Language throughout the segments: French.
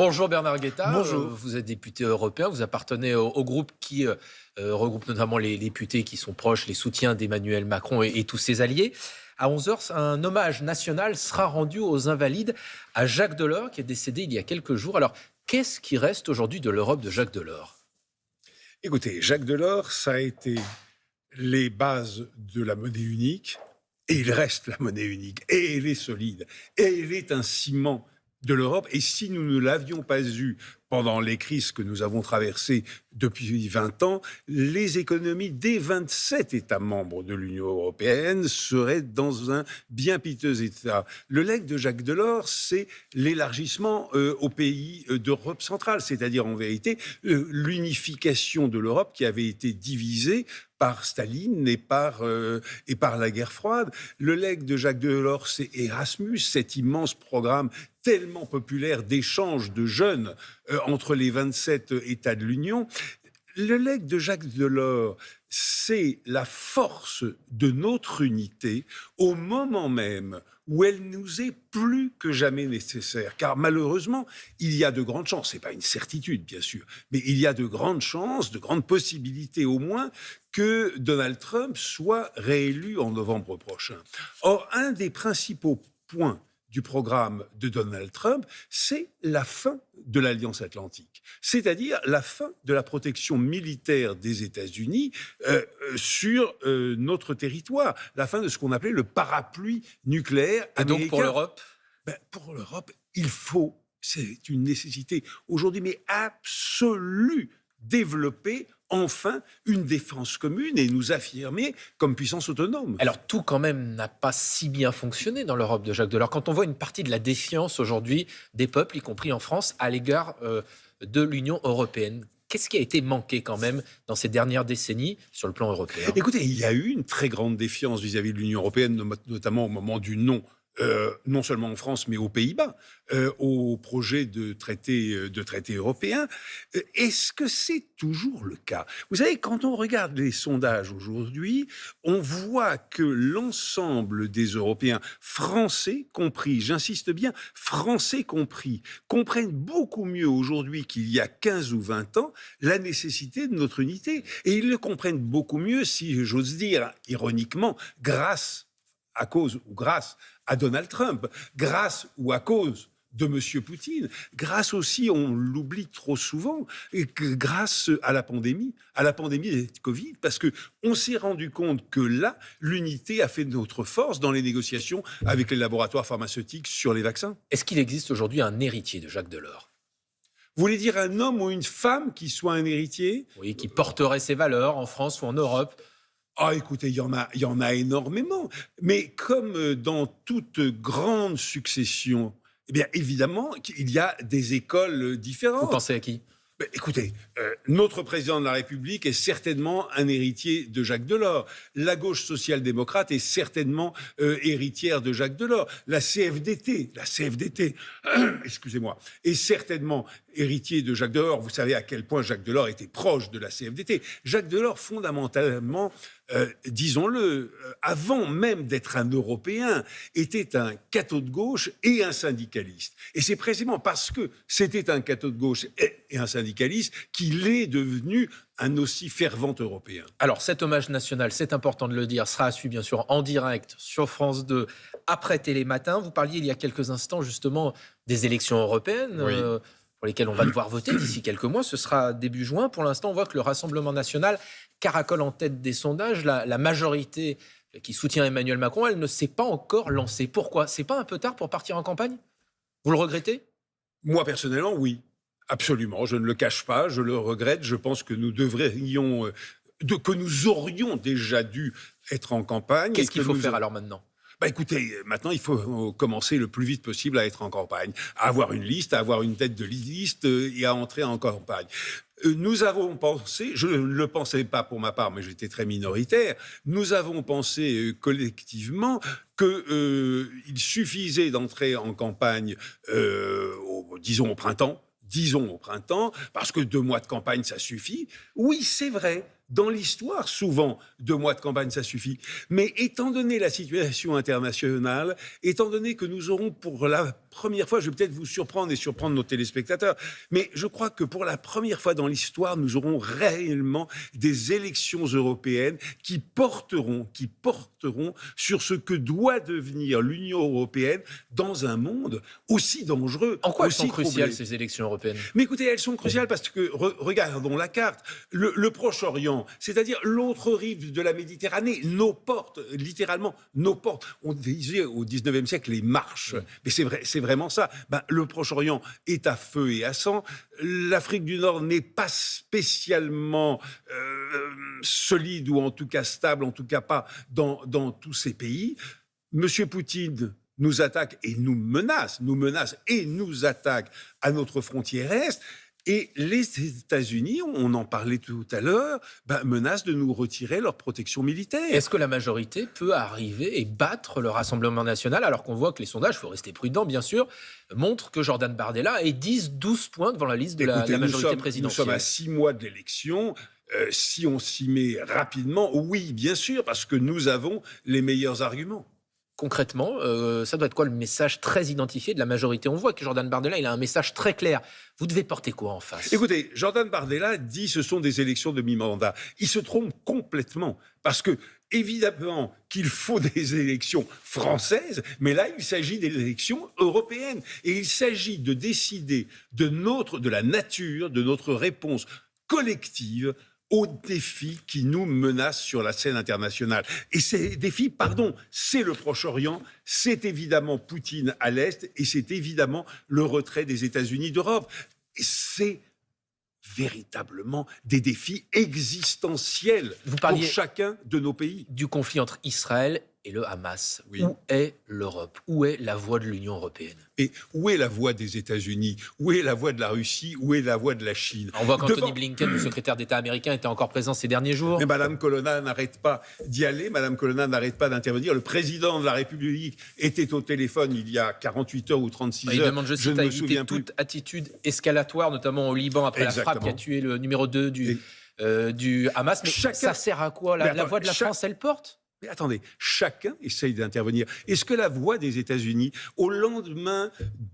Bonjour Bernard Guetta. Bonjour. Vous êtes député européen, vous appartenez au groupe qui regroupe notamment les députés qui sont proches, les soutiens d'Emmanuel Macron et tous ses alliés. À 11 heures, un hommage national sera rendu aux Invalides à Jacques Delors, qui est décédé il y a quelques jours. Alors, qu'est-ce qui reste aujourd'hui de l'Europe de Jacques Delors ? Écoutez, Jacques Delors, ça a été les bases de la monnaie unique, et il reste la monnaie unique, et elle est solide, et elle est un ciment de l'Europe. Et si nous ne l'avions pas eu pendant les crises que nous avons traversées depuis 20 ans, les économies des 27 États membres de l'Union européenne seraient dans un bien piteux état. Le legs de Jacques Delors, c'est l'élargissement aux pays d'Europe centrale, c'est-à-dire en vérité l'unification de l'Europe qui avait été divisée par Staline et par la guerre froide. Le legs de Jacques Delors, c'est Erasmus, cet immense programme tellement populaire d'échange de jeunes entre les 27 États de l'Union. Le legs de Jacques Delors, c'est la force de notre unité au moment même où elle nous est plus que jamais nécessaire. Car malheureusement, il y a de grandes chances, ce n'est pas une certitude bien sûr, mais il y a de grandes chances, de grandes possibilités au moins, que Donald Trump soit réélu en novembre prochain. Or, un des principaux points du programme de Donald Trump, c'est la fin de l'Alliance Atlantique, c'est-à-dire la fin de la protection militaire des États-Unis sur notre territoire, la fin de ce qu'on appelait le parapluie nucléaire américain. Et donc pour l'Europe ? Pour l'Europe, il faut, c'est une nécessité aujourd'hui, mais absolue, développer enfin une défense commune et nous affirmer comme puissance autonome. Alors tout quand même n'a pas si bien fonctionné dans l'Europe de Jacques Delors. Quand on voit une partie de la défiance aujourd'hui des peuples, y compris en France, à l'égard de l'Union européenne, qu'est-ce qui a été manqué quand même dans ces dernières décennies sur le plan européen ? Écoutez, il y a eu une très grande défiance vis-à-vis de l'Union européenne, notamment au moment du non. Non seulement en France, mais aux Pays-Bas, au projet de traité européen. Est-ce que c'est toujours le cas ? Vous savez, quand on regarde les sondages aujourd'hui, on voit que l'ensemble des Européens, Français compris, j'insiste bien, Français compris, comprennent beaucoup mieux aujourd'hui qu'il y a 15 ou 20 ans la nécessité de notre unité. Et ils le comprennent beaucoup mieux, si j'ose dire, ironiquement, grâce à Donald Trump, grâce ou à cause de M. Poutine, grâce aussi, on l'oublie trop souvent, grâce à la pandémie de Covid, parce qu'on s'est rendu compte que là, l'unité a fait notre force dans les négociations avec les laboratoires pharmaceutiques sur les vaccins. Est-ce qu'il existe aujourd'hui un héritier de Jacques Delors ? Vous voulez dire un homme ou une femme qui soit un héritier ? Oui, qui porterait ses valeurs en France ou en Europe ? Ah, écoutez, il y en a énormément. Mais comme dans toute grande succession, eh bien, évidemment, il y a des écoles différentes. Vous pensez à qui ? Écoutez, notre président de la République est certainement un héritier de Jacques Delors. La gauche social-démocrate est certainement héritière de Jacques Delors. La CFDT, excusez-moi, est certainement héritier de Jacques Delors. Vous savez à quel point Jacques Delors était proche de la CFDT. Jacques Delors, fondamentalement, disons-le, avant même d'être un Européen, était un catho de gauche et un syndicaliste. Et c'est précisément parce que c'était un catho de gauche et un syndicaliste qu'il est devenu un aussi fervent Européen. Alors, cet hommage national, c'est important de le dire, sera à suivre bien sûr en direct sur France 2 après Télématin. Vous parliez il y a quelques instants justement des élections européennes. Oui. Pour lesquelles on va devoir voter d'ici quelques mois. Ce sera début juin. Pour l'instant, on voit que le Rassemblement national caracole en tête des sondages. La majorité qui soutient Emmanuel Macron, elle ne s'est pas encore lancée. Pourquoi ? C'est pas un peu tard pour partir en campagne ? Vous le regrettez ? Moi, personnellement, oui. Absolument. Je ne le cache pas. Je le regrette. Je pense que nous devrions... que nous aurions déjà dû être en campagne. Qu'est-ce qu'il faut faire alors maintenant ? Écoutez, maintenant, il faut commencer le plus vite possible à être en campagne, à avoir une liste, à avoir une tête de liste et à entrer en campagne. Nous avons pensé, je ne le pensais pas pour ma part, mais j'étais très minoritaire, nous avons pensé collectivement qu'il suffisait d'entrer en campagne, disons au printemps, parce que 2 mois de campagne, ça suffit. Oui, c'est vrai. Dans l'histoire, souvent, 2 mois de campagne, ça suffit. Mais étant donné la situation internationale, étant donné que nous aurons pour la première fois, je vais peut-être vous surprendre et surprendre nos téléspectateurs, mais je crois que pour la première fois dans l'histoire, nous aurons réellement des élections européennes qui porteront sur ce que doit devenir l'Union européenne dans un monde aussi dangereux, En quoi elles aussi sont troublé. cruciales, ces élections européennes? Mais écoutez, elles sont cruciales parce que, regardons la carte, le Proche-Orient, c'est-à-dire l'autre rive de la Méditerranée, nos portes, littéralement nos portes. On disait au 19e siècle les marches, mais c'est vrai, c'est vraiment ça. Le Proche-Orient est à feu et à sang. L'Afrique du Nord n'est pas spécialement solide ou en tout cas stable, en tout cas pas dans tous ces pays. Monsieur Poutine nous attaque et nous menace et nous attaque à notre frontière est. Et les États-Unis, on en parlait tout à l'heure, menacent de nous retirer leur protection militaire. Est-ce que la majorité peut arriver et battre le Rassemblement national, alors qu'on voit que les sondages, il faut rester prudent bien sûr, montrent que Jordan Bardella est 10-12 points devant la liste de la majorité présidentielle? Nous sommes à 6 mois de l'élection. Si on s'y met rapidement, oui, bien sûr, parce que nous avons les meilleurs arguments. Concrètement, ça doit être quoi le message très identifié de la majorité? On voit que Jordan Bardella, il a un message très clair. Vous devez porter quoi en face? Écoutez, Jordan Bardella dit ce sont des élections de mi-mandat. Il se trompe complètement parce que, évidemment, qu'il faut des élections françaises, mais là, il s'agit des élections européennes. Et il s'agit de décider de la nature, de notre réponse collective aux défis qui nous menacent sur la scène internationale. Et ces défis, c'est le Proche-Orient, c'est évidemment Poutine à l'Est, et c'est évidemment le retrait des États-Unis d'Europe. Et c'est véritablement des défis existentiels pour chacun de nos pays. Du conflit entre Israël et le Hamas. Oui. Où est l'Europe? Où est la voix de l'Union européenne? Et où est la voix des États-Unis? Où est la voix de la Russie? Où est la voix de la Chine? On voit qu'Anthony Blinken, le secrétaire d'État américain, était encore présent ces derniers jours. Mais Mme Colonna n'arrête pas d'y aller, Mme Colonna n'arrête pas d'intervenir. Le président de la République était au téléphone il y a 48 heures ou 36 heures. Il demande, je cite, à éviter toute attitude escalatoire, notamment au Liban, après la frappe qui a tué le numéro 2 du Hamas. Mais ça sert à quoi? La voix de la France, elle porte? Mais attendez, chacun essaye d'intervenir. Est-ce que la voix des États-Unis, au lendemain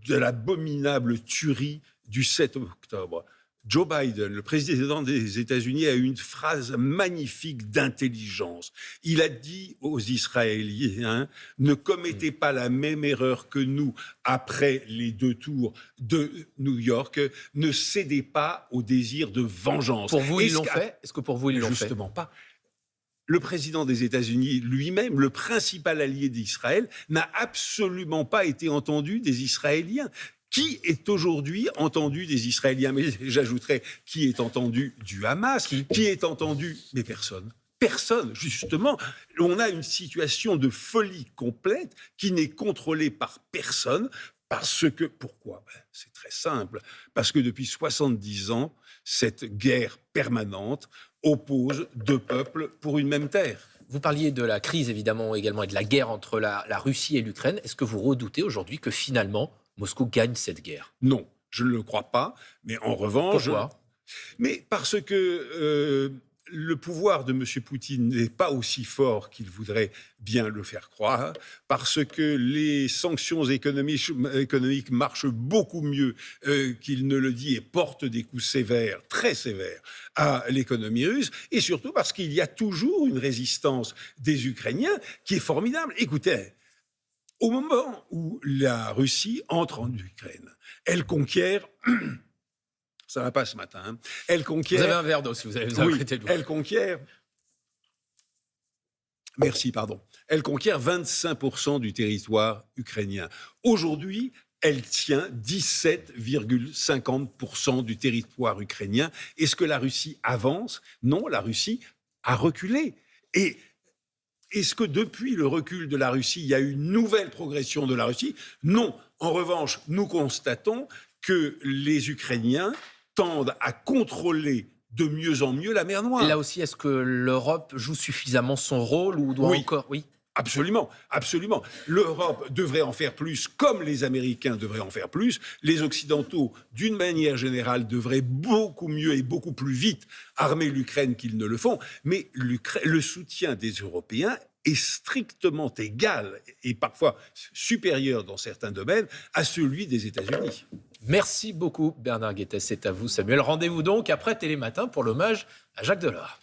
de l'abominable tuerie du 7 octobre, Joe Biden, le président des États-Unis, a eu une phrase magnifique d'intelligence. Il a dit aux Israéliens, ne commettez pas la même erreur que nous après les 2 tours de New York, ne cédez pas au désir de vengeance. Pour vous, ils l'ont fait? Est-ce que pour vous, ils l'ont fait? Justement pas. Le président des États-Unis lui-même, le principal allié d'Israël, n'a absolument pas été entendu des Israéliens. Qui est aujourd'hui entendu des Israéliens? Mais j'ajouterais, qui est entendu du Hamas? Qui est entendu? Mais personne. Personne, justement. On a une situation de folie complète qui n'est contrôlée par personne. Pourquoi? C'est très simple. Parce que depuis 70 ans, cette guerre permanente oppose 2 peuples pour une même terre. Vous parliez de la crise, évidemment, également, et de la guerre entre la Russie et l'Ukraine. Est-ce que vous redoutez aujourd'hui que finalement, Moscou gagne cette guerre? Non, je ne le crois pas. Mais en revanche... Pourquoi? Mais parce que le pouvoir de M. Poutine n'est pas aussi fort qu'il voudrait bien le faire croire, parce que les sanctions économiques marchent beaucoup mieux qu'il ne le dit et portent des coups sévères, très sévères, à l'économie russe, et surtout parce qu'il y a toujours une résistance des Ukrainiens qui est formidable. Écoutez, au moment où la Russie entre en Ukraine, elle conquiert... Ça va pas ce matin. Hein. Elle conquiert... Vous avez un verre d'eau si vous avez arrêté de vous. Elle conquiert... Merci, pardon. Elle conquiert 25% du territoire ukrainien. Aujourd'hui, elle tient 17,50% du territoire ukrainien. Est-ce que la Russie avance? Non, la Russie a reculé. Et est-ce que depuis le recul de la Russie, il y a eu une nouvelle progression de la Russie? Non. En revanche, nous constatons que les Ukrainiens tendent à contrôler de mieux en mieux la mer Noire. Là aussi, est-ce que l'Europe joue suffisamment son rôle ou doit encore... Oui. Absolument, absolument. L'Europe devrait en faire plus, comme les Américains devraient en faire plus. Les Occidentaux, d'une manière générale, devraient beaucoup mieux et beaucoup plus vite armer l'Ukraine qu'ils ne le font. Mais le soutien des Européens est strictement égal et parfois supérieur dans certains domaines à celui des États-Unis. Merci beaucoup Bernard Guettès, c'est à vous Samuel. Rendez-vous donc après Télématin pour l'hommage à Jacques Delors.